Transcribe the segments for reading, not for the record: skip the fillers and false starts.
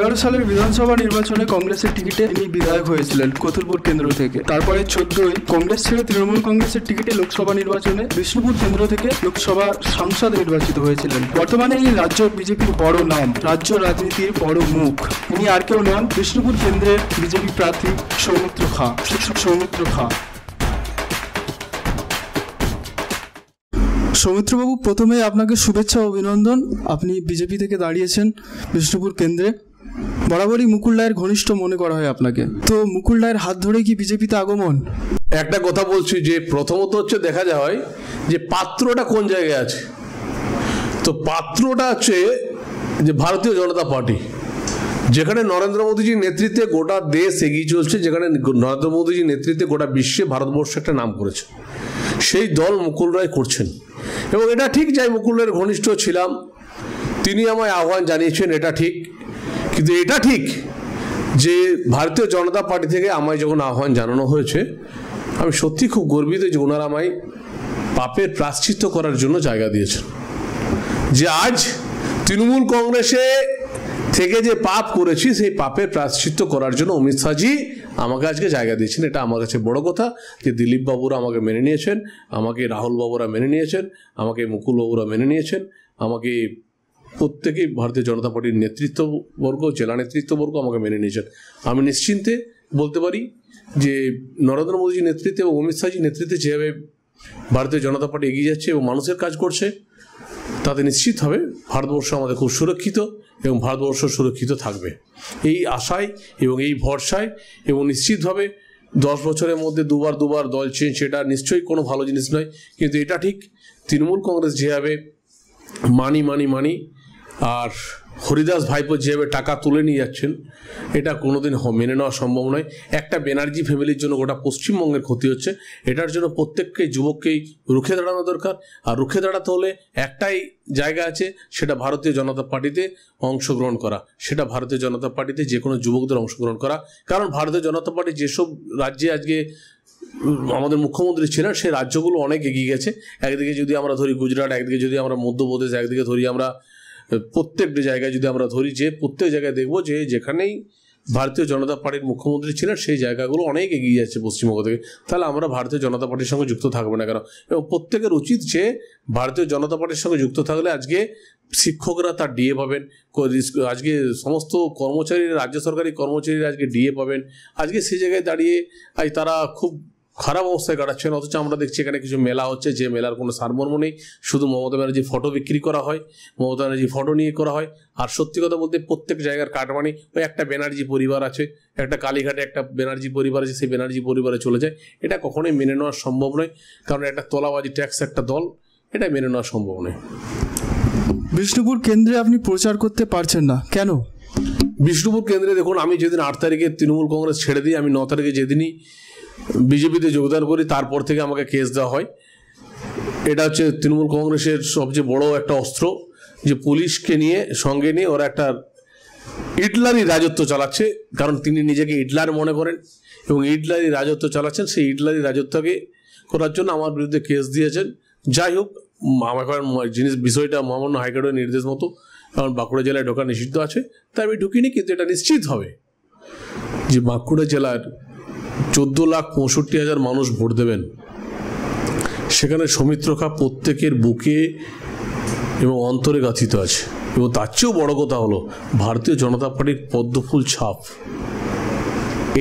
2011 সালের বিধানসভা নির্বাচনে কংগ্রেসের টিকিটে তিনি বিধায়ক হয়েছিলেন কতুলপুর কেন্দ্র থেকে। তারপরে 14ই কংগ্রেস ছেড়ে তৃণমূল কংগ্রেসের টিকিটে লোকসভা নির্বাচনে বিষ্ণুপুর কেন্দ্র থেকে লোকসভার সাংসদ নির্বাচিত হয়েছিলেন। বর্তমানে এই রাজ্য বিজেপির বড় নাম, রাজ্য রাজনীতির বড় মুখ। তিনি আর কেউ নন, বিষ্ণুপুর কেন্দ্রের বিজেপি প্রার্থী সৌমিত্র খাঁ। সৌমিত্রবাবু, প্রথমে আপনাকে শুভেচ্ছা ও অভিনন্দন। আপনি বিজেপি থেকে দাঁড়িয়েছেন বিষ্ণুপুর কেন্দ্রে। বরাবরই মুকুল রায়ের ঘনিষ্ঠ মনে করা হয় আপনাকে, তো মুকুল রায়ের হাত ধরে কি বিজেপিতে আগমন? একটা কথা বলছি যে প্রথমত হচ্ছে দেখা যায় যে পাত্রটা কোন জায়গায় আছে। তো পাত্রটা হচ্ছে যে ভারতীয় জনতা পার্টি, যেখানে নরেন্দ্র মোদীজির নেতৃত্বে গোটা দেশ এগিয়ে চলছে, যেখানে নরেন্দ্র মোদীজির নেতৃত্বে গোটা বিশ্বে ভারতবর্ষ একটা নাম করেছে, সেই দল মুকুল রায় করছেন। এবং এটা ঠিক যে মুকুল রায়ের ঘনিষ্ঠ ছিলাম, তিনি আমায় আহ্বান জানিয়েছেন, এটা ঠিক। কিন্তু এটা ঠিক যে ভারতীয় জনতা পার্টি থেকে আমায় যখন আহ্বান জানানো হয়েছে, আমি সত্যি খুব গর্বিত যে ওনারা আমায় পাপের প্রায়শ্চিত্ত করার জন্য জায়গা দিয়েছেন। যে আজ তৃণমূল কংগ্রেসে থেকে যে পাপ করেছি, সেই পাপের প্রায়শ্চিত্ত করার জন্য অমিত শাহজি আমাকে আজকে জায়গা দিয়েছেন। এটা আমার কাছে বড় কথা যে দিলীপ বাবুরা আমাকে মেনে নিয়েছেন, আমাকে রাহুল বাবুরা মেনে নিয়েছেন, আমাকে মুকুল বাবুরা মেনে নিয়েছেন, আমাকে প্রত্যেকেই ভারতীয় জনতা পার্টির নেতৃত্ববর্গ, জেলা নেতৃত্ববর্গ আমাকে মেনে নিয়েছেন। আমি নিশ্চিন্তে বলতে পারি যে নরেন্দ্র মোদীজির নেতৃত্বে এবং অমিত শাহজির নেতৃত্বে যেভাবে ভারতীয় জনতা পার্টি এগিয়ে যাচ্ছে এবং মানুষের কাজ করছে, তাতে নিশ্চিতভাবে ভারতবর্ষ আমাদের খুব সুরক্ষিত এবং ভারতবর্ষ সুরক্ষিত থাকবে এই আশায় এবং এই ভরসায়। এবং নিশ্চিতভাবে 10 বছরের মধ্যে দুবার দল চেঞ্জ, সেটা নিশ্চয়ই কোনো ভালো জিনিস নয়। কিন্তু এটা ঠিক, তৃণমূল কংগ্রেস যেভাবে মানি আর হরিদাস ভাইপো যেভাবে টাকা তুলে নিয়ে যাচ্ছেন, এটা কোনোদিন মেনে নেওয়া সম্ভব নয়। একটা ব্যানার্জি ফ্যামিলির জন্য গোটা পশ্চিমবঙ্গের ক্ষতি হচ্ছে। এটার জন্য প্রত্যেককে যুবককেই রুখে দাঁড়ানো দরকার। আর রুখে দাঁড়াতে হলে একটাই জায়গা আছে, সেটা ভারতীয় জনতা পার্টিতে অংশগ্রহণ করা, সেটা ভারতীয় জনতা পার্টিতে যে কোনো যুবকদের অংশগ্রহণ করা। কারণ ভারতীয় জনতা পার্টি যেসব রাজ্যে আজকে আমাদের মুখ্যমন্ত্রী ছিলেন, সেই রাজ্যগুলো অনেক এগিয়ে গেছে। একদিকে যদি আমরা ধরি গুজরাট, একদিকে যদি আমরা মধ্যপ্রদেশ, একদিকে ধরি আমরা প্রত্যেকটি জায়গায় যদি আমরা ধরি, যে প্রত্যেক জায়গায় দেখবো যে যেখানেই ভারতীয় জনতা পার্টির মুখ্যমন্ত্রী ছিলেন, সেই জায়গাগুলো অনেক এগিয়ে যাচ্ছে পশ্চিমবঙ্গ থেকে। তাহলে আমরা ভারতীয় জনতা পার্টির সঙ্গে যুক্ত থাকবো না কেন? এবং প্রত্যেকের উচিত যে ভারতীয় জনতা পার্টির সঙ্গে যুক্ত থাকলে আজকে শিক্ষকরা তার ডিএ পাবেন, আজকে সমস্ত কর্মচারীরা, রাজ্য সরকারি কর্মচারীরা আজকে ডিএ পাবেন। আজকে সেই জায়গায় দাঁড়িয়ে আজ তারা খুব খারাপ অবস্থায় কাটাচ্ছেন। অথচ আমরা দেখছি এখানে কিছু মেলা হচ্ছে, যে মেলার কোনো সারমর্ম নেই, শুধু মমতা ব্যানার্জির ফটো বিক্রি করা হয়, মমতা ব্যানার্জির ফটো নিয়ে করা হয়। আর সত্যি কথা বলতে প্রত্যেক জায়গার কাটমানি, ওই একটা ব্যানার্জি পরিবার আছে, একটা কালীঘাটে একটা ব্যানার্জি পরিবার আছে, সেই ব্যানার্জি পরিবারে চলে যায়। এটা কখনোই মেনে নেওয়া সম্ভব নয়, কারণ একটা তোলাবাজি ট্যাক্স একটা দল, এটা মেনে নেওয়া সম্ভব নয়। বিষ্ণুপুর কেন্দ্রে আপনি প্রচার করতে পারছেন না কেন? বিষ্ণুপুর কেন্দ্রে দেখুন, আমি যেদিন 8 তারিখে তৃণমূল কংগ্রেস ছেড়ে দিই, আমি 9 তারিখে যেদিনই বিজেপিতে যোগদান করি, তারপর থেকে আমাকে কেস দেওয়া হয়। এটা হচ্ছে তৃণমূল কংগ্রেসের সবচেয়ে বড় একটা অস্ত্র, যে পুলিশকে নিয়ে সঙ্গে নিয়ে ওরা একটা ইটলারি রাজত্ব চালাচ্ছে। কারণ তিনি নিজেকে ইটলার মনে করেন এবং ইটলারি রাজত্ব চালাচ্ছেন। সেই ইটলারি রাজত্বকে করার জন্য আমার বিরুদ্ধে কেস দিয়েছেন। যাই হোক, আমার বিষয়টা মহামান্য হাইকোর্টের নির্দেশ মতো, কারণ বাঁকুড়া জেলায় ঢোকা নিষিদ্ধ আছে, তাই আমি ঢুকিনি। কিন্তু এটা নিশ্চিত হবে যে বাঁকুড়া জেলার 14,65,000 মানুষ ভোট দেবেন, সেখানে সৌমিত্র খাঁ প্রত্যেকের বুকে এবং অন্তরে গাথিত আছে। এবং তার চেয়েও বড় কথা হলো ভারতীয় জনতা পার্টির পদ্মফুল ছাপ,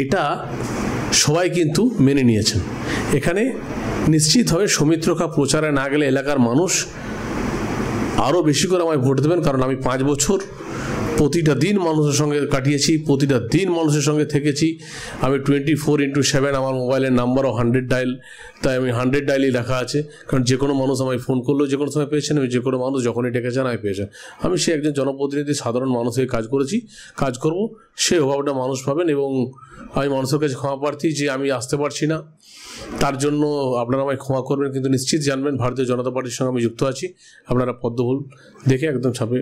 এটা সবাই কিন্তু মেনে নিয়েছেন। এখানে নিশ্চিতভাবে সৌমিত্র খাঁ প্রচারে না গেলে এলাকার মানুষ আরও বেশি করে আমায় ভোট দেবেন। কারণ আমি 5 বছর প্রতিটা দিন মানুষের সঙ্গে কাটিয়েছি, প্রতিটা দিন মানুষের সঙ্গে থেকেছি। আমি 24x7 আমার মোবাইলের নাম্বারও 100 ডায়াল, তাই আমি 100 ডায়ালই লেখা আছে। কারণ যে কোনো মানুষ আমায় ফোন করলেও যে কোনো সময় পেয়েছেন, আমি যে কোনো মানুষ যখনই ডেকেছেন আমি পেয়েছেন। আমি সে একজন জনপ্রতিনিধি, সাধারণ মানুষ হয়ে কাজ করেছি, কাজ করব, সে অভাবটা মানুষ পাবেন। এবং আমি মানুষের কাছে ক্ষমা প্রার্থী যে আমি আসতে পারছি না, তার জন্য আপনারা আমায় ক্ষমা করবেন। কিন্তু নিশ্চিত জানবেন ভারতীয় জনতা পার্টির সঙ্গে আমি যুক্ত আছি। আপনারা পদ্মফুল দেখে একদম ছাপে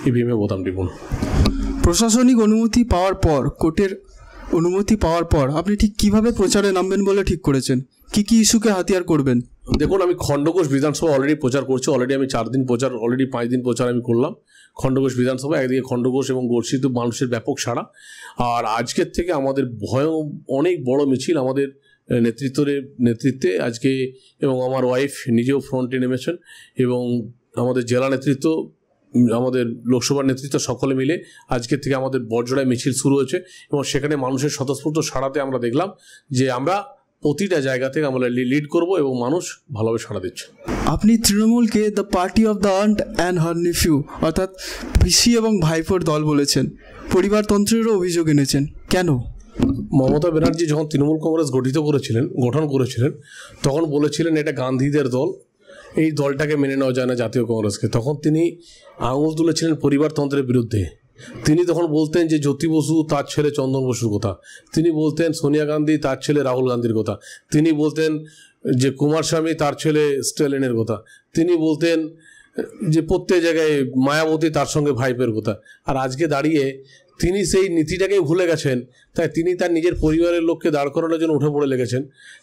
ইভিএমে বোতাম টিপুন। প্রশাসনিক অনুমতি পাওয়ার পর, কোর্টের অনুমতি পাওয়ার পর আপনি ঠিক কিভাবে প্রচারে নামবেন বলে ঠিক করেছেন? কি কি ইস্যুকে হাতিয়ার করবেন? দেখুন, আমি খণ্ডঘোষ বিধানসভা অলরেডি প্রচার করছি। অলরেডি আমি 4 দিন প্রচার, অলরেডি 5 দিন প্রচার আমি করলাম। খণ্ডঘোষ বিধানসভা, একদিকে খণ্ডঘোষ এবং গর্ষিত মানুষের ব্যাপক সাড়া। আর আজকের থেকে আমাদের অনেক বড় মিছিল আমাদের নেতৃত্বে আজকে, এবং আমার ওয়াইফ নিজেও ফ্রন্টে নেমেছেন, এবং আমাদের জেলা নেতৃত্ব, আমাদের লোকসভার নেতৃত্ব সকলে মিলে আজকের থেকে আমাদের বড়জোড়ায় মিছিল শুরু হয়েছে। এবং সেখানে মানুষের স্বতঃস্ফূর্ত সাড়াতে আমরা দেখলাম যে আমরা প্রতিটা জায়গা থেকে আমরা লিড করব এবং মানুষ ভালোভাবে সাড়া দিচ্ছে। আপনি তৃণমূলকে the party of the aunt and her nephew অর্থাৎ পিসি এবং ভাইপোর দল বলেছেন, পরিবারতন্ত্রেরও অভিযোগ এনেছেন, কেন? মমতা ব্যানার্জি যখন তৃণমূল কংগ্রেস গঠন করেছিলেন তখন বলেছিলেন এটা গান্ধীদের দল, এই দলটাকে মেনে নেওয়া যায় না জাতীয় কংগ্রেসকে। তখন তিনি আঙুল তুলেছিলেন পরিবারতন্ত্রের বিরুদ্ধে। তিনি তখন বলতেন যে জ্যোতি বসু তার ছেলে চন্দন বসুর কথা, তিনি বলতেন সোনিয়া গান্ধী তার ছেলে রাহুল গান্ধীর কথা, তিনি বলতেন যে কুমারস্বামী তার ছেলে স্ট্যালিনের কথা, তিনি বলতেন যে প্রত্যেক জায়গায় মায়াবতী তার সঙ্গে ভাইপের কথা। আর আজকে দাঁড়িয়ে তিনি সেই নীতিটাকেই ভুলে গেছেন, তাই তিনি তার নিজের পরিবারের লোককে দাঁড় করানোর জন্য উঠে পড়ে লেগেছেন।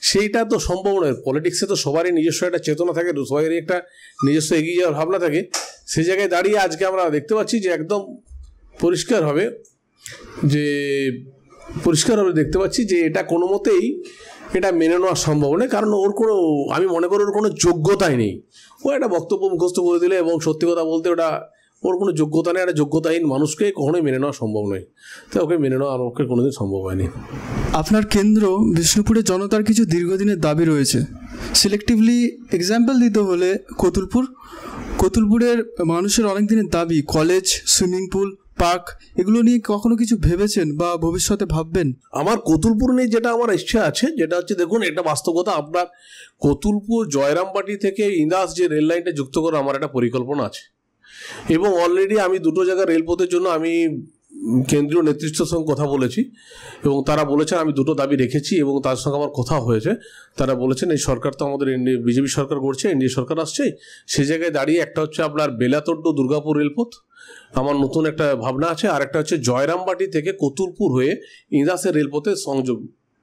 সেইটা তো সম্ভব নয়। পলিটিক্সে তো সবারই নিজস্ব একটা চেতনা থাকে, সবারই একটা নিজস্ব এগিয়ে যাওয়ার ভাবনা থাকে। সেই জায়গায় দাঁড়িয়ে আজকে আমরা দেখতে পাচ্ছি যে একদম পরিষ্কারভাবে দেখতে পাচ্ছি যে এটা কোনো মতেই এটা মেনে নেওয়া সম্ভব নয়। কারণ আমি মনে করি ওর কোনো যোগ্যতাই নেই। ও একটা বক্তব্য মুখস্থ করে দিলে এবং সত্যি কথা বলতে ওর কোনো যোগ্যতা নেই। একটা যোগ্যতাহীন মানুষকে কখনোই মেনে নেওয়া সম্ভব নয়, তাই ওকে মেনে নেওয়া আর ওকে কোনোদিন সম্ভব হয়নি। আপনার কেন্দ্র বিষ্ণুপুরের জনতার কিছু দীর্ঘদিনের দাবি রয়েছে। সিলেক্টিভলি এক্সাম্পল দিতে হলে কতুলপুরের মানুষের অনেক দিনের দাবি কলেজ, সুইমিং পুল, পার্ক, এগুলো নিয়ে কখনো কিছু ভেবেছেন বা ভবিষ্যতে ভাববেন? আমার কতুলপুর নিয়ে যেটা আমার ইচ্ছা আছে, যেটা হচ্ছে দেখুন এটা বাস্তবতা, আপনার কতুলপুর জয়রামবাটি থেকে ইন্দাস যে রেল লাইনটা যুক্ত করা আমার একটা পরিকল্পনা আছে, এবং অলরেডি আমি দুটো জায়গায় রেলপথের জন্য আমি কেন্দ্রীয় নেতৃত্বের সঙ্গে কথা বলেছি, এবং তারা বলেছেন আমি দুটো দাবি রেখেছি এবং তার সঙ্গে আমার কথা হয়েছে। তারা বলেছেন এই সরকার তো আমাদের বিজেপি সরকার করছে, এনডিএ সরকার আসছে, সেই জায়গায় দাঁড়িয়ে একটা হচ্ছে আপনার বেলাতোড় টু দুর্গাপুর রেলপথ আমার নতুন একটা ভাবনা আছে, আর একটা হচ্ছে জয়রামবাটি থেকে কতুলপুর হয়ে ইন্দাসের রেলপথে সংযোগ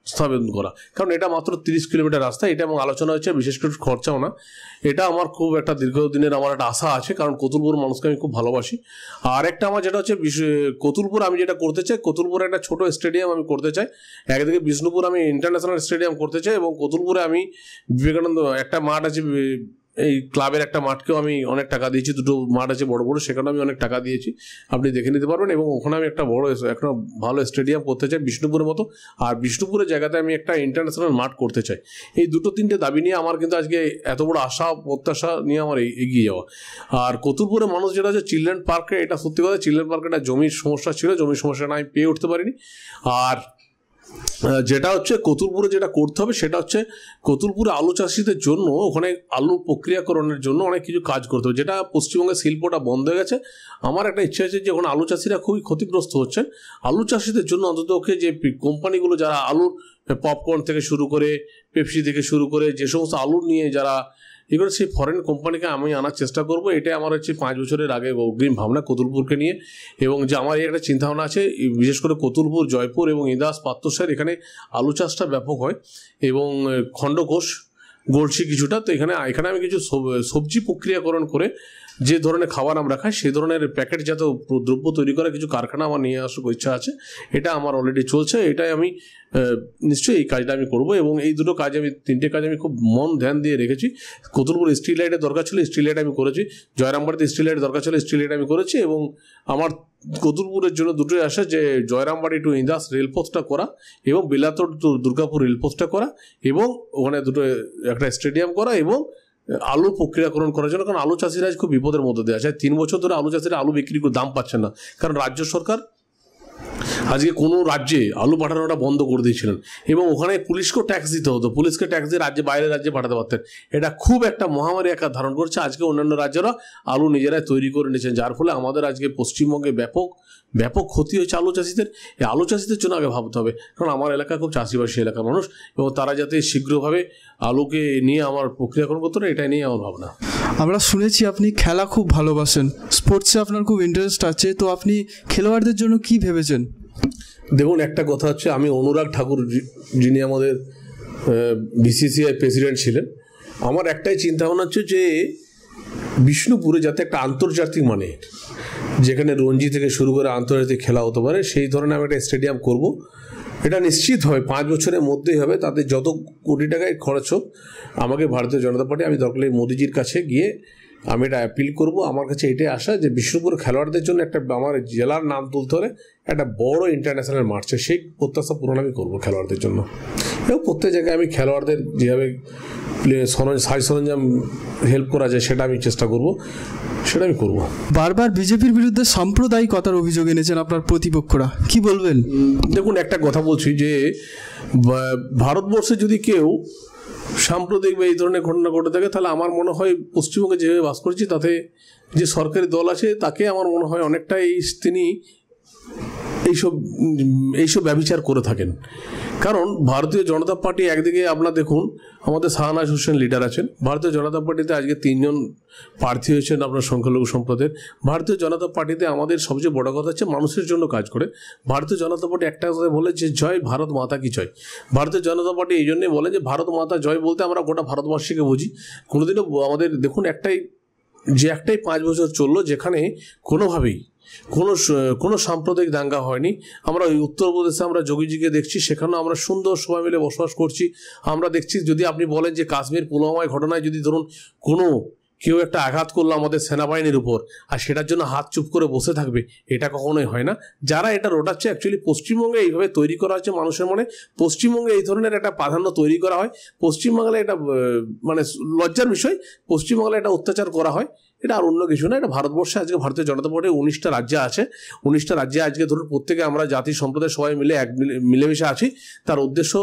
স্থাপন করা। কারণ এটা মাত্র 30 কিলোমিটার রাস্তা, এটা এবং আলোচনা হচ্ছে, বিশেষ করে খরচাও না। এটা আমার খুব একটা দীর্ঘদিনের আমার একটা আশা আছে, কারণ কতুলপুর মানুষকে আমি খুব ভালোবাসি। আর একটা আমার যেটা হচ্ছে কতুলপুর আমি যেটা করতে চাই, কতুলপুরে একটা ছোট স্টেডিয়াম আমি করতে চাই। একদিকে বিষ্ণুপুর আমি ইন্টারন্যাশনাল স্টেডিয়াম করতে চাই, এবং কতুলপুরে আমি বিবেকানন্দ একটা মাঠ আছে, এই ক্লাবের একটা মাঠকেও আমি অনেক টাকা দিয়েছি, দুটো মাঠ আছে বড় বড়, সেখানে আমি অনেক টাকা দিয়েছি, আপনি দেখে নিতে পারবেন। এবং ওখানে আমি একটা ভালো স্টেডিয়াম করতে চাই বিষ্ণুপুরের মতো, আর বিষ্ণুপুরের জায়গাতে আমি একটা ইন্টারন্যাশনাল মাঠ করতে চাই। এই দুটো তিনটে দাবি নিয়ে আমার কিন্তু আজকে এত বড় আশা প্রত্যাশা নিয়ে আমার এগিয়ে যাওয়া। আর কতুলপুরের মানুষ যেটা হচ্ছে চিলড্রেন পার্কে, এটা সত্যি কথা, চিলড্রেন পার্কে একটা জমির সমস্যা ছিল, জমির সমস্যাটা আমি পেয়ে উঠতে পারিনি। আর যেটা হচ্ছে কতুলপুরে যেটা করতে হবে সেটা হচ্ছে কতুলপুরে আলু চাষিদের জন্য ওখানে আলু প্রক্রিয়াকরণের জন্য অনেক কিছু কাজ করতে হবে, যেটা পশ্চিমবঙ্গের শিল্পটা বন্ধ হয়ে গেছে। আমার একটা ইচ্ছা আছে যে ওখানে আলু চাষিরা খুবই ক্ষতিগ্রস্ত হচ্ছেন, আলু চাষিদের জন্য অন্তত যে কোম্পানিগুলো যারা আলুর পপকর্ন থেকে শুরু করে পেপসি থেকে শুরু করে যে সমস্ত আলু নিয়ে যারা এগুলো, সেই ফরেন কোম্পানিকে আমি আনার চেষ্টা করবো। এটাই আমার হচ্ছে 5 বছরের আগে অগ্রিম ভাবনা কতুলপুরকে নিয়ে। এবং যে আমার এই একটা চিন্তাভাবনা আছে, বিশেষ করে কতুলপুর, জয়পুর এবং ইন্দাস, পাত্রসার, এখানে আলু চাষটা ব্যাপক হয়, এবং খণ্ডঘোষ, গলসি কিছুটা, তো এখানে আমি কিছু সবজি প্রক্রিয়াকরণ করে যে ধরনের খাবার আমরা খাই সেই ধরনের প্যাকেটজাত দ্রব্য তৈরি করা কিছু কারখানা আমার নিয়ে আসার ইচ্ছা আছে। এটা আমার অলরেডি চলছে, এটাই আমি নিশ্চয়ই এই কাজটা আমি করবো। এবং এই দুটো কাজ আমি 3টে কাজ আমি খুব ধ্যান দিয়ে রেখেছি। কতুলপুর স্ট্রিট লাইটের দরকার ছিল, স্ট্রিট লাইট আমি করেছি। জয়রামবাড়িতে স্ট্রিট লাইটের দরকার ছিল, স্ট্রিট লাইট আমি করেছি। এবং আমার কতুলপুরের জন্য দুটোই আসে, যে জয়রামবাড়ি টু ইন্দাস রেলপথটা করা এবং বেলাতোড় টু দুর্গাপুর রেলপথটা করা, এবং ওখানে দুটো একটা স্টেডিয়াম করা, এবং আলু প্রক্রিয়াকরণ করার জন্য। কারণ আলু চাষিরা খুব বিপদের মধ্যে দেওয়া আছে। 3 বছর ধরে আলু চাষিরা আলু বিক্রি করে দাম পাচ্ছেন না, কারণ রাজ্য সরকার আজকে কোনো রাজ্যে আলু পাঠানোটা বন্ধ করে দিয়েছিলেন, এবং ওখানে পুলিশকেও ট্যাক্স দিতে হতো, পুলিশকে ট্যাক্স দিয়ে বাইরের রাজ্যে পাঠাতে পারতেন। এটা খুব একটা মহামারী আকার ধারণ করছে। আজকে অন্যান্য রাজ্যরা আলু নিজেরাই তৈরি করে নিয়েছেন, যার ফলে আমাদের আজকে পশ্চিমবঙ্গে ব্যাপক ক্ষতি হয়েছে আলু চাষিদের। এই আলু চাষিদের জন্য আগে ভাবতে হবে, কারণ আমার এলাকা খুব চাষিবাসী এলাকার মানুষ, এবং তারা যাতে শীঘ্রভাবে আলুকে নিয়ে আমার প্রক্রিয়াকরণ করতে পারে, এটাই নিয়ে আমার ভাবনা। আমরা শুনেছি আপনি খেলা খুব ভালোবাসেন, স্পোর্টসে আপনার খুব ইন্টারেস্ট আছে, তো আপনি খেলোয়াড়দের জন্য কি ভেবেছেন? দেখুন, একটা কথা হচ্ছে, আমি অনুরাগ ঠাকুর যিনি আমাদের বিসিসিআই প্রেসিডেন্ট ছিলেন, আমার একটাই চিন্তাভাবনা হচ্ছে যে বিষ্ণুপুরে যাতে একটা আন্তর্জাতিক মানে যেখানে রঞ্জি থেকে শুরু করে আন্তর্জাতিক খেলা হতে পারে, সেই ধরনের আমি একটা স্টেডিয়াম করব। এটা নিশ্চিত হবে 5 বছরের মধ্যেই হবে। তাতে যত কোটি টাকায় খরচ হোক, আমাকে ভারতীয় জনতা পার্টি, আমি দরকার মোদিজির কাছে গিয়ে আমি এটা অ্যাপিল করব। আমার কাছে এটাই আশা যে বিষ্ণুপুর খেলোয়াড়দের জন্য একটা, আমার জেলার নাম তুলতে হলে একটা বড় ইন্টারন্যাশনাল মাঠ চাই, সেই প্রত্যাশা পূরণ আমি করবো খেলোয়াড়দের জন্য। এবং প্রত্যেক জায়গায় আমি খেলোয়াড়দের যেভাবে সাজ সরঞ্জাম হেল্প করা যায় সেটা আমি চেষ্টা করব, সেটা আমি করব। বারবার বিজেপির বিরুদ্ধে সাম্প্রদায়িকতার অভিযোগ এনেছেন আপনার প্রতিপক্ষরা, কি বলবেন? দেখুন, একটা কথা বলছি যে ভারতবর্ষে যদি কেউ সাম্প্রদায়িক বা এই ধরনের ঘটনা ঘটে থাকে, তাহলে আমার মনে হয় পশ্চিমবঙ্গে যেভাবে বাস করছি তাতে যে সরকারি দল আছে তাকে আমার মনে হয় অনেকটাই তিনি এইসব ব্যভিচার করে থাকেন। কারণ ভারতীয় জনতা পার্টি একদিকে আপনার দেখুন, আমাদের শাহনাজ হোসেন লিডার আছেন। ভারতীয় জনতা পার্টিতে আজকে 3 জন প্রার্থী হয়েছেন আপনার সংখ্যালঘু সম্প্রদায়ের। ভারতীয় জনতা পার্টিতে আমাদের সবচেয়ে বড় কথা হচ্ছে মানুষের জন্য কাজ করে। ভারতীয় জনতা পার্টি একটা কথা বলে যে জয় ভারত মাতা কি জয়। ভারতীয় জনতা পার্টি এই জন্যই বলে যে ভারত মাতা জয় বলতে আমরা গোটা ভারতবর্ষকে বুঝি। কোনোদিনও আমাদের দেখুন একটাই 5 বছর চললো যেখানে কোনোভাবেই কোনো সাম্প্রদায়িক দাঙ্গা হয়নি। আমরা ওই উত্তরপ্রদেশে আমরা যোগীজিকে দেখছি, সেখানেও আমরা সুন্দর সবাই মিলে বসবাস করছি। আমরা দেখছি, যদি আপনি বলেন যে কাশ্মীর পুলওয়ামায় ঘটনায় যদি ধরুন কেউ একটা আঘাত করলো আমাদের সেনাবাহিনীর উপর, আর সেটার জন্য হাত চুপ করে বসে থাকবে, এটা কখনোই হয় না। যারা এটা রটাচ্ছে, অ্যাকচুয়ালি পশ্চিমবঙ্গে এইভাবে তৈরি করা হচ্ছে মানুষের মনে। পশ্চিমবঙ্গে এই ধরনের একটা প্রাধান্য তৈরি করা হয়। পশ্চিমবাংলায় এটা মানে লজ্জার বিষয়, পশ্চিমবাংলায় এটা অত্যাচার করা হয়। এটা আর অন্য কিছু না। এটা ভারতবর্ষে আজকে ভারতীয় জনতা পার্টির 19টা রাজ্য আছে। 19টা রাজ্যে আজকে ধরুন প্রত্যেকে আমরা জাতি সম্প্রদায় সবাই মিলে মিলেমিশে আছি। তার উদ্দেশ্য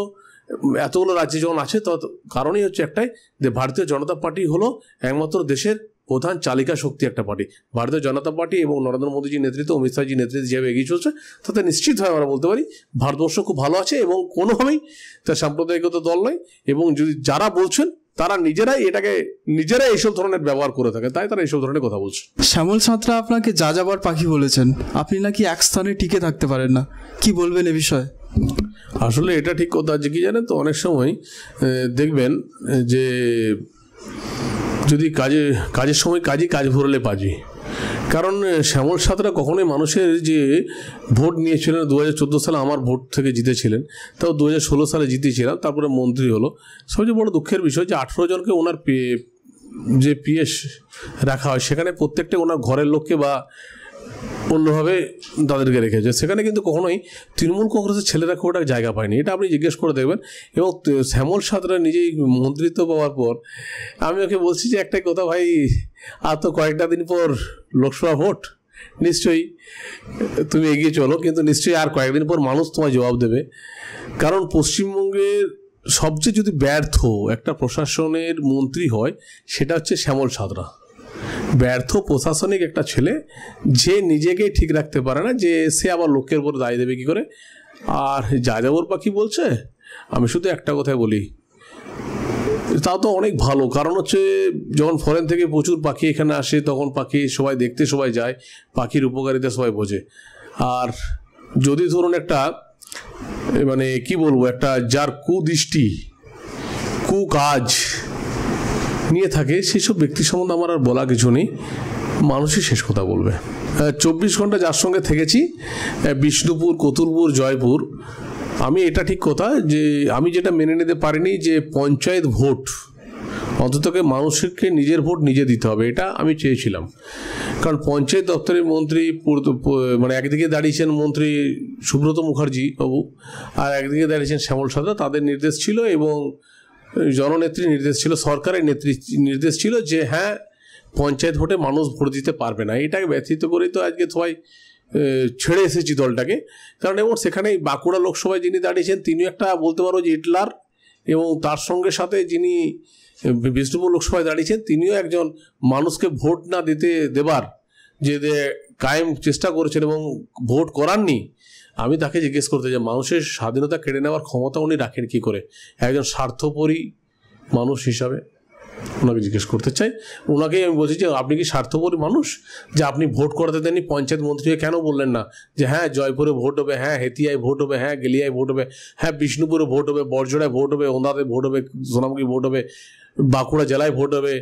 এতগুলো রাজ্যে যখন আছে, তো কারণই হচ্ছে একটাই, যে ভারতীয় জনতা পার্টি হলো একমাত্র দেশের প্রধান চালিকা শক্তি একটা পার্টি। ভারতীয় জনতা পার্টি এবং নরেন্দ্র মোদীজির নেতৃত্ব, অমিত শাহজির নেতৃত্বে যেভাবে এগিয়ে চলছে, তাতে নিশ্চিতভাবে আমরা বলতে পারি ভারতবর্ষ খুব ভালো আছে এবং কোনোভাবেই তার সাম্প্রদায়িকতা দল নয়। এবং যদি যারা বলছেন তারা নিজেরাই এইসব ধরনের ব্যবহার করে থাকে, তাই তারা এইসব ধরনের কথা বলছে। শ্যামল সাঁতরা আপনাকে যাযাবর পাখি বলেছেন, আপনি নাকি এক স্থানে টিকে থাকতে পারেন না, কি বলবেন এ বিষয়ে? আসলে এটা ঠিক কথা আছে কি জানেন তো, অনেক সময় দেখবেন যে যদি কাজের সময় কাজ ভরলে পাজি। কারণ শ্যামল সাঁতরা কখনোই মানুষের যে ভোট নিয়েছিলেন 2014 সালে আমার ভোট থেকে জিতেছিলেন, তাও 2016 সালে জিতেছিলাম, তারপরে মন্ত্রী হলো। সবচেয়ে বড় দুঃখের বিষয় যে 18 জনকে ওনার যে পিএস রাখা হয়, সেখানে প্রত্যেকটা ওনার ঘরের লোককে বা অন্যভাবে তাদেরকে রেখেছে। সেখানে কিন্তু কখনোই তৃণমূল কংগ্রেসের ছেলেরা খুব একটা জায়গা পায়নি, এটা আপনি জিজ্ঞেস করে দেখবেন। এবং শ্যামল সাঁতরা নিজেই মন্ত্রিত্ব পাওয়ার পর আমি ওকে বলছি যে একটাই কথা, ভাই আর তো কয়েকটা দিন পর লোকসভা ভোট, নিশ্চয়ই তুমি এগিয়ে চলো, কিন্তু নিশ্চয়ই আর কয়েকদিন পর মানুষ তোমায় জবাব দেবে। কারণ পশ্চিমবঙ্গের সবচেয়ে যদি ব্যর্থ একটা প্রশাসনের মন্ত্রী হয়, সেটা হচ্ছে শ্যামল সাঁতরা। ব্যর্থ প্রশাসনিক একটা ছেলে, যে নিজেকে ঠিক রাখতে পারে না, যে সে আবার লোকের উপর দায় দেবে কি করে। আর যাযাবর পাখি বলছে, আমি শুধু একটা কথাই বলি, তাও তো অনেক ভালো। কারণ হচ্ছে যখন ফরেন থেকে প্রচুর পাখি এখানে আসে, তখন পাখি সবাই দেখতে সবাই যায়, পাখির উপকারিতা সবাই বোঝে। আর যদি ধরুন একটা মানে কি বলবো, একটা যার কুদৃষ্টি কুকাজ নিয়ে থাকে, সেসব ব্যক্তি সম্বন্ধে আমার আর বলা কিছু নেই, মানুষই শেষ কথা বলবে। 24 ঘন্টা যার সঙ্গে থেকেছি, বিষ্ণুপুর, কতুলপুর, জয়পুর, আমি এটা ঠিক কথা যে আমি যেটা মেনে নিতে পারিনি যে পঞ্চায়েত ভোট অন্ততকে মানুষকে নিজের ভোট নিজে দিতে হবে, এটা আমি চেয়েছিলাম। কারণ পঞ্চায়েত দপ্তরের মন্ত্রী মানে একদিকে দাঁড়িয়েছেন মন্ত্রী সুব্রত মুখার্জি বাবু, আর একদিকে দাঁড়িয়েছেন শ্যামল সাঁতরা। তাদের নির্দেশ ছিল এবং জননেত্রী নির্দেশ ছিল, সরকারের নির্দেশ ছিল যে হ্যাঁ, পঞ্চায়েত ভোটে মানুষ ভোট দিতে পারবে না। এটাকে ব্যতীত করেই তো আজকে সবাই ছেড়ে এসেছি দলটাকে। কারণ এবং সেখানে বাঁকুড়া লোকসভায় যিনি দাঁড়িয়েছেন, তিনিও একটা বলতে পারো যে হিটলার, এবং তার সঙ্গে সাথে যিনি বিষ্ণুপুর লোকসভায় দাঁড়িয়েছেন, তিনিও একজন মানুষকে ভোট না দেবার যে কায়েম চেষ্টা করেছেন এবং ভোট করাননি। আমি তাকে জিজ্ঞেস করতে চাই, মানুষের স্বাধীনতা কেড়ে নেওয়ার ক্ষমতা উনি রাখেন কী করে একজন স্বার্থপরী মানুষ হিসাবে? ওনাকে জিজ্ঞেস করতে চাই। ওনাকেই আমি বলছি যে আপনি কি স্বার্থপরী মানুষ যে আপনি ভোট করতে দেননি? পঞ্চায়েত মন্ত্রীকে কেন বললেন না যে হ্যাঁ জয়পুরে ভোট হবে, হ্যাঁ হেতিয়ায় ভোট হবে, হ্যাঁ গেলিয়ায় ভোট হবে, হ্যাঁ বিষ্ণুপুরে ভোট হবে, বরজোড়ায় ভোট হবে, ওন্দাতে ভোট হবে, সোনামুখী ভোট হবে, বাঁকুড়া জেলায় ভোট হবে,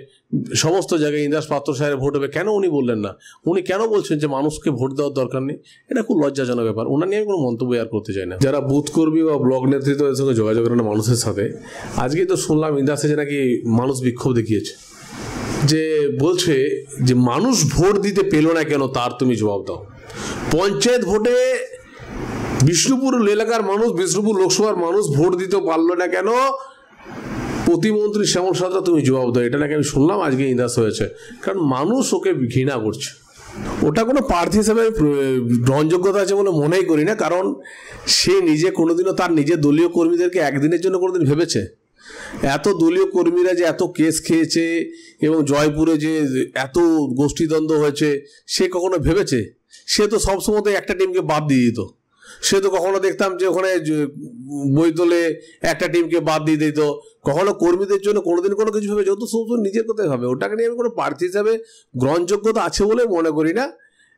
সমস্ত জায়গায় ইন্দ্রাস পাত্র সাহেবের ভোট হবে, কেন উনি বললেন না? উনি কেন বলছেন যে মানুষকে ভোট দেওয়ার দরকার নেই? এটা খুব লজ্জাজনক ব্যাপার। ওনার নিয়ে আমি কোনো মন্তব্য আর করতে চাই না। যারা বুথ কর্মী বা ব্লক নেতৃত্বের সঙ্গে যোগাযোগ করেন মানুষের সাথে, আজকেই তো শুনলাম ইন্দ্রাসে যে নাকি মানুষ বিক্ষোভ দেখিয়েছে, যে বলছে যে মানুষ ভোট দিতে পেল না কেন তার তুমি জবাব দাও। পঞ্চায়েত ভোটে বিষ্ণুপুর এলাকার মানুষ, বিষ্ণুপুর লোকসভার মানুষ ভোট দিতে পারলো না কেন, প্রতিমন্ত্রী শ্যামল সাঁতরা তুমি জবাব দাও। এটা নাকি আমি শুনলাম আজকে ইন্দাস হয়েছে, কারণ মানুষ ওকে ঘৃণা করছে। ওটা কোনো প্রার্থী হিসেবে গ্রহণযোগ্যতা আছে বলে মনেই করি না, কারণ সে নিজে কোনোদিনও তার নিজের দলীয় কর্মীদেরকে একদিনের জন্য কোনোদিন ভেবেছে? এত দলীয় কর্মীরা যে এত কেস খেয়েছে এবং জয়পুরে যে এত গোষ্ঠীদ্বন্দ্ব হয়েছে, সে কখনো ভেবেছে? সে তো সবসময় একটা টিমকে বাদ দিয়ে দিত। সে তো কখনো দেখতাম যে ওখানে বইতলে একটা টিমকে বাদ দিয়ে দিত, কখনো কর্মীদের জন্য কোনোদিন কোনো কিছু ভেবে, যত সমস্ত নিজের কথাই ভাবে। ওটাকে নিয়ে আমি কোনো প্রার্থী হিসাবে গ্রহণযোগ্যতা আছে বলে মনে করি না,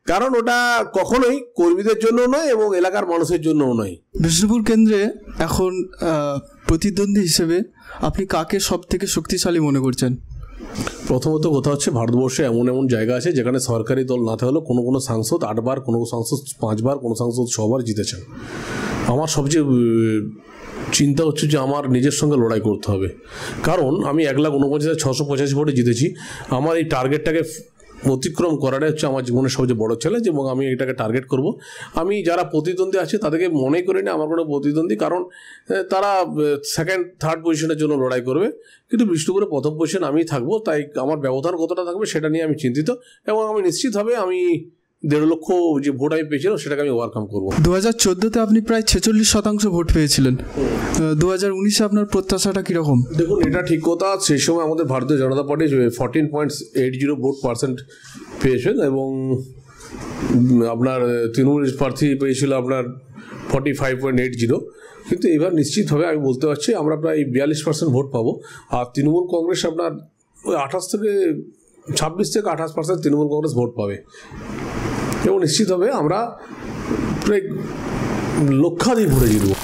কারণ ওটা কখনোই কর্মীদের জন্য নয় এবং এলাকার মানুষের জন্যও নয়। বিষ্ণুপুর কেন্দ্রে এখন প্রতিদ্বন্দ্বী হিসেবে আপনি কাকে সব থেকে শক্তিশালী মনে করছেন? প্রথমত কথা হচ্ছে, ভারতবর্ষে এমন এমন জায়গা আছে যেখানে সরকারি দল না থাকলেও কোনো সাংসদ 8 বার, কোনো সাংসদ 5 বার, কোনো সাংসদ 6 বার জিতেছেন। আমার সবচেয়ে চিন্তা হচ্ছে যে আমার নিজের সঙ্গে লড়াই করতে হবে, কারণ আমি 1,49,685 ভোটে জিতেছি। আমার এই টার্গেটটাকে অতিক্রম করাটাই হচ্ছে আমার জীবনের সবচেয়ে বড় চ্যালেঞ্জ, এবং আমি এটাকে টার্গেট করব। আমি যারা প্রতিদ্বন্দ্বী আছে তাদেরকে মনে করি না আমার কোনো প্রতিদ্বন্দ্বী, কারণ তারা সেকেন্ড থার্ড পজিশনের জন্য লড়াই করবে, কিন্তু বিষ্ণুপুরে প্রথম পজিশন আমি থাকবো। তাই আমার ব্যবধান কতটা থাকবে সেটা নিয়ে আমি চিন্তিত, এবং আমি নিশ্চিতভাবে আমি 1.5 লক্ষ যে ভোট আমি পেয়েছিলাম সেটাকে আমি ওভারকাম করবো। 2014-তে আপনি প্রায় 46% ভোট পেয়েছিলেন। 2019-এ আপনার প্রত্যাশাটা কীরকম? দেখুন, এটা ঠিক কথা, সেই সময় আমাদের ভারতীয় জনতা পার্টি 14.80 ভোট% পেয়েছেন, এবং আপনার তৃণমূল প্রার্থী পেয়েছিল আপনার 45.80। কিন্তু এবার নিশ্চিতভাবে আমি বলতে পারছি আমরা প্রায় 42% ভোট পাবো। আর তৃণমূল কংগ্রেস আপনার ওই 26 থেকে 28% তৃণমূল কংগ্রেস ভোট পাবে, এবং নিশ্চিতভাবে আমরা প্রায় লক্ষাধিক ভোটে জিতবো।